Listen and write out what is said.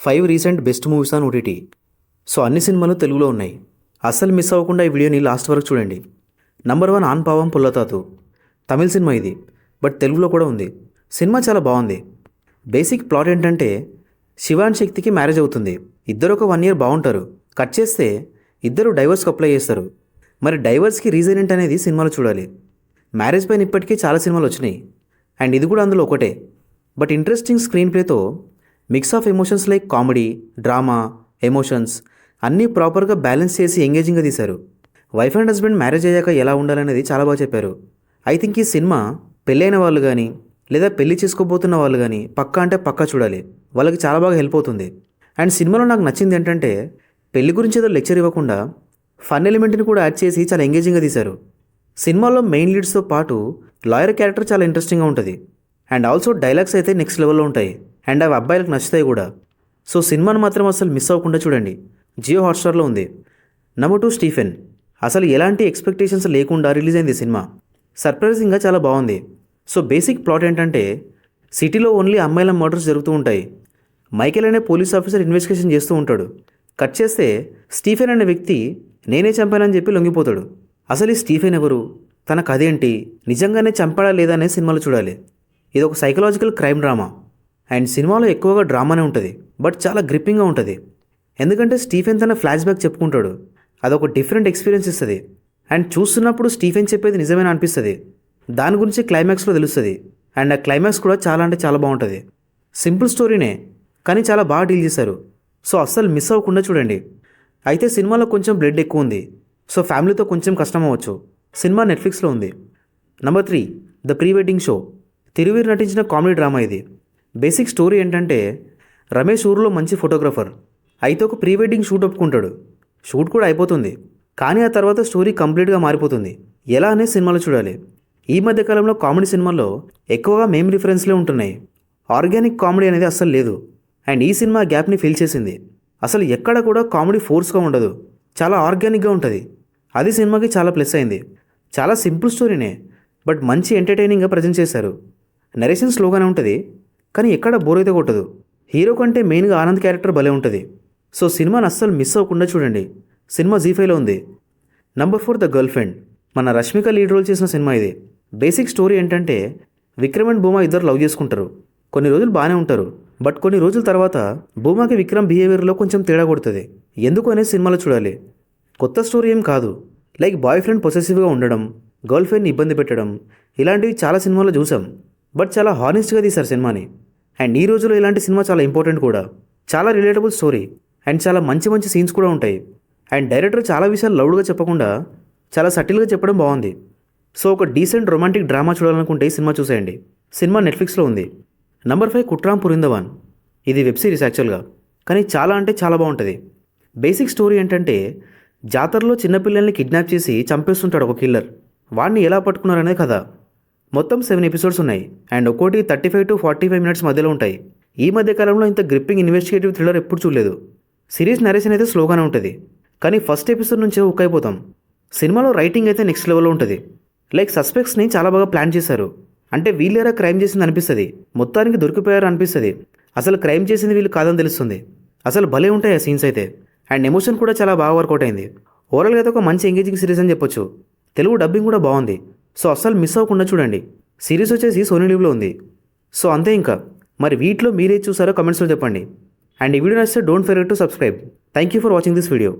5 recent best movies on OTT. So అన్ని సినిమాలు తెలుగులో ఉన్నాయి. అస్సలు మిస్ అవ్వకుండా ఈ వీడియోని లాస్ట్ వరకు చూడండి. నంబర్ 1 ఆన్ పావం పుల్లతాతు. తమిళ సినిమా ఇది, బట్ తెలుగులో కూడా ఉంది. సినిమా చాలా బాగుంది. బేసిక్ ప్లాట్ ఏంటంటే శివాన్ శక్తికి మ్యారేజ్ అవుతుంది. ఇద్దరు ఒక 1 ఇయర్ బాగుంటారు. కట్ చేస్తే ఇద్దరు డైవర్స్కి అప్లై చేస్తారు. మరి డైవర్స్కి రీజన్ ఏంటనేది సినిమాలో చూడాలి. మ్యారేజ్ పైన ఇప్పటికీ చాలా సినిమాలు వచ్చినాయి, అండ్ ఇది కూడా అందులో ఒకటే. బట్ ఇంట్రెస్టింగ్ స్క్రీన్ ప్లేతో mix of emotions like comedy, drama, emotions అన్నీ ప్రాపర్గా బ్యాలెన్స్ చేసి ఎంగేజింగ్గా తీశారు. వైఫ్ అండ్ హస్బెండ్ మ్యారేజ్ అయ్యాక ఎలా ఉండాలనేది చాలా బాగా చెప్పారు. ఐ థింక్ ఈ సినిమా పెళ్ళైన వాళ్ళు కానీ లేదా పెళ్లి చేసుకోబోతున్న వాళ్ళు కానీ పక్కా అంటే పక్కా చూడాలి. వాళ్ళకి చాలా బాగా హెల్ప్ అవుతుంది. అండ్ సినిమాలో నాకు నచ్చింది ఏంటంటే పెళ్లి గురించి ఏదో లెక్చర్ ఇవ్వకుండా ఫన్ ఎలిమెంట్ని కూడా యాడ్ చేసి చాలా ఎంగేజింగ్గా తీశారు. సినిమాలో మెయిన్ లీడ్స్తో పాటు లాయర్ క్యారెక్టర్ చాలా ఇంట్రెస్టింగ్గా ఉంటుంది. అండ్ ఆల్సో డైలాగ్స్ అయితే నెక్స్ట్ లెవెల్లో ఉంటాయి, అండ్ అవి అబ్బాయిలకు నచ్చుతాయి కూడా. సో సినిమాను మాత్రం అసలు మిస్ అవ్వకుండా చూడండి. జియో హాట్స్టార్లో ఉంది. Number 2 Stephen. అసలు ఎలాంటి ఎక్స్పెక్టేషన్స్ లేకుండా రిలీజ్ అయింది సినిమా. సర్ప్రైజింగ్గా చాలా బాగుంది. సో బేసిక్ ప్లాట్ ఏంటంటే సిటీలో ఓన్లీ అమ్మాయిల మర్డర్స్ జరుగుతూ ఉంటాయి. మైకేల్ అనే పోలీస్ ఆఫీసర్ ఇన్వెస్టిగేషన్ చేస్తూ ఉంటాడు. కట్ చేస్తే స్టీఫెన్ అనే వ్యక్తి నేనే చంపానని చెప్పి లొంగిపోతాడు. అసలు ఈ స్టీఫెన్ ఎవరు, తన కథ ఏంటి, నిజంగానే చంపాడా లేదా అనే సినిమాలో చూడాలి. ఇది ఒక సైకలాజికల్ క్రైమ్ డ్రామా. అండ్ సినిమాలో ఎక్కువగా డ్రామానే ఉంటుంది, బట్ చాలా గ్రిప్పింగ్గా ఉంటుంది. ఎందుకంటే స్టీఫెన్ తన ఫ్లాష్ బ్యాక్ చెప్పుకుంటాడు. అదొక డిఫరెంట్ ఎక్స్పీరియన్స్ ఇస్తుంది. అండ్ చూస్తున్నప్పుడు స్టీఫెన్ చెప్పేది నిజమేనా అనిపిస్తుంది. దాని గురించి క్లైమాక్స్లో తెలుస్తుంది. అండ్ ఆ క్లైమాక్స్ కూడా చాలా అంటే చాలా బాగుంటుంది. సింపుల్ స్టోరీనే, కానీ చాలా బాగా డీల్ చేశారు. సో అస్సలు మిస్ అవ్వకుండా చూడండి. అయితే సినిమాలో కొంచెం బ్లడ్ ఎక్కువ ఉంది, సో ఫ్యామిలీతో కొంచెం కష్టం అవ్వచ్చు. సినిమా నెట్ఫ్లిక్స్లో ఉంది. Number 3 the pre wedding show. Thiruveer నటించిన కామెడీ డ్రామా ఇది. బేసిక్ స్టోరీ ఏంటంటే రమేష్ ఊరిలో మంచి ఫోటోగ్రాఫర్. అయితే ఒక ప్రీ వెడ్డింగ్ షూట్ ఒప్పుకుంటాడు. షూట్ కూడా అయిపోతుంది, కానీ ఆ తర్వాత స్టోరీ కంప్లీట్గా మారిపోతుంది. ఎలా అనే సినిమాలో చూడాలి. ఈ మధ్యకాలంలో కామెడీ సినిమాల్లో ఎక్కువగా మేమ్ రిఫరెన్స్లే ఉంటున్నాయి. ఆర్గానిక్ కామెడీ అనేది అస్సలు లేదు. అండ్ ఈ సినిమా గ్యాప్ని ఫిల్ చేసింది. అసలు ఎక్కడ కూడా కామెడీ ఫోర్స్గా ఉండదు, చాలా ఆర్గానిక్గా ఉంటుంది. అది సినిమాకి చాలా ప్లస్ అయింది. చాలా సింపుల్ స్టోరీనే, బట్ మంచి ఎంటర్టైనింగ్గా ప్రజెంట్ చేశారు. నరేషన్ స్లోగానే ఉంటుంది, కానీ ఎక్కడ బోర్ అయితే కొట్టదు. హీరో కంటే మెయిన్గా ఆనంద్ క్యారెక్టర్ భలే ఉంటుంది. సో సినిమాని అస్సలు మిస్ అవ్వకుండా చూడండి. సినిమా జీ5లో ఉంది. Number 4 the girl friend. మన రష్మిక లీడ్ రోల్ చేసిన సినిమా ఇది. బేసిక్ స్టోరీ ఏంటంటే విక్రమ్ అండ్ భూమా ఇద్దరు లవ్ చేసుకుంటారు. కొన్ని రోజులు బాగానే ఉంటారు, బట్ కొన్ని రోజుల తర్వాత భూమాకి విక్రమ్ బిహేవియర్లో కొంచెం తేడా కొడుతుంది. ఎందుకు అనేది సినిమాలో చూడాలి. కొత్త స్టోరీ ఏం కాదు. లైక్ బాయ్ ఫ్రెండ్ పొసెసివ్గా ఉండడం, గర్ల్ ఫ్రెండ్ని ఇబ్బంది పెట్టడం, ఇలాంటివి చాలా సినిమాలో చూసాం. బట్ చాలా హానెస్ట్గా తీశారు సినిమాని. అండ్ ఈ రోజులో ఇలాంటి సినిమా చాలా ఇంపార్టెంట్ కూడా. చాలా రిలేటబుల్ స్టోరీ, అండ్ చాలా మంచి మంచి సీన్స్ కూడా ఉంటాయి. అండ్ డైరెక్టర్ చాలా విషయాలు లౌడ్గా చెప్పకుండా చాలా సటిల్గా చెప్పడం బాగుంది. సో ఒక డీసెంట్ రొమాంటిక్ డ్రామా చూడాలనుకుంటే ఈ సినిమా చూసేయండి. సినిమా నెట్ఫ్లిక్స్లో ఉంది. నంబర్ 5 కుట్రామ్ పురిందవాన్. ఇది వెబ్ సిరీస్ యాక్చువల్గా, కానీ చాలా అంటే చాలా బాగుంటుంది. బేసిక్ స్టోరీ ఏంటంటే జాతరలో చిన్నపిల్లల్ని కిడ్నాప్ చేసి చంపేస్తుంటాడు ఒక కిల్లర్. వాడిని ఎలా పట్టుకున్నారనేది కథ. మొత్తం 7 ఎపిసోడ్స్ ఉన్నాయి, అండ్ ఒక్కోటి 35 to 45 మినిట్స్ మధ్యలో ఉంటాయి. ఈ మధ్య కాలంలో ఇంత గ్రిప్పింగ్ ఇన్వెస్టిగేటివ్ థ్రిల్లర్ ఎప్పుడు చూడలేదు. సిరీస్ నరేషన్ అయితే స్లోగానే ఉంటుంది, కానీ ఫస్ట్ ఎపిసోడ్ నుంచే హుక్ అయిపోతాం. సినిమాలో రైటింగ్ అయితే నెక్స్ట్ లెవెల్లో ఉంటుంది. లైక్ సస్పెక్ట్స్ని చాలా బాగా ప్లాన్ చేశారు. అంటే వీళ్ళేరా క్రైమ్ చేసింది అనిపిస్తుంది, మొత్తానికి దొరికిపోయారు అనిపిస్తుంది. అసలు క్రైమ్ చేసింది వీళ్ళు కాదని తెలుస్తుంది. అసలు భలే ఉంటాయి ఆ సీన్స్ అయితే. అండ్ ఎమోషన్ కూడా చాలా బాగా వర్కౌట్ అయింది. ఓవరాల్గా అయితే ఒక మంచి ఎంగేజింగ్ సిరీస్ అని చెప్పొచ్చు. తెలుగు డబ్బింగ్ కూడా బాగుంది. సో అస్సలు మిస్ అవ్వకుండా చూడండి. సిరీస్ వచ్చేసి సోనీ లీవ్లో ఉంది. సో అంతే ఇంకా. మరి వీటిలో మీరేది చూసారో కమెంట్స్లో చెప్పండి. అండ్ ఈ వీడియో నచ్చితే don't forget to subscribe. Thank you for watching this video.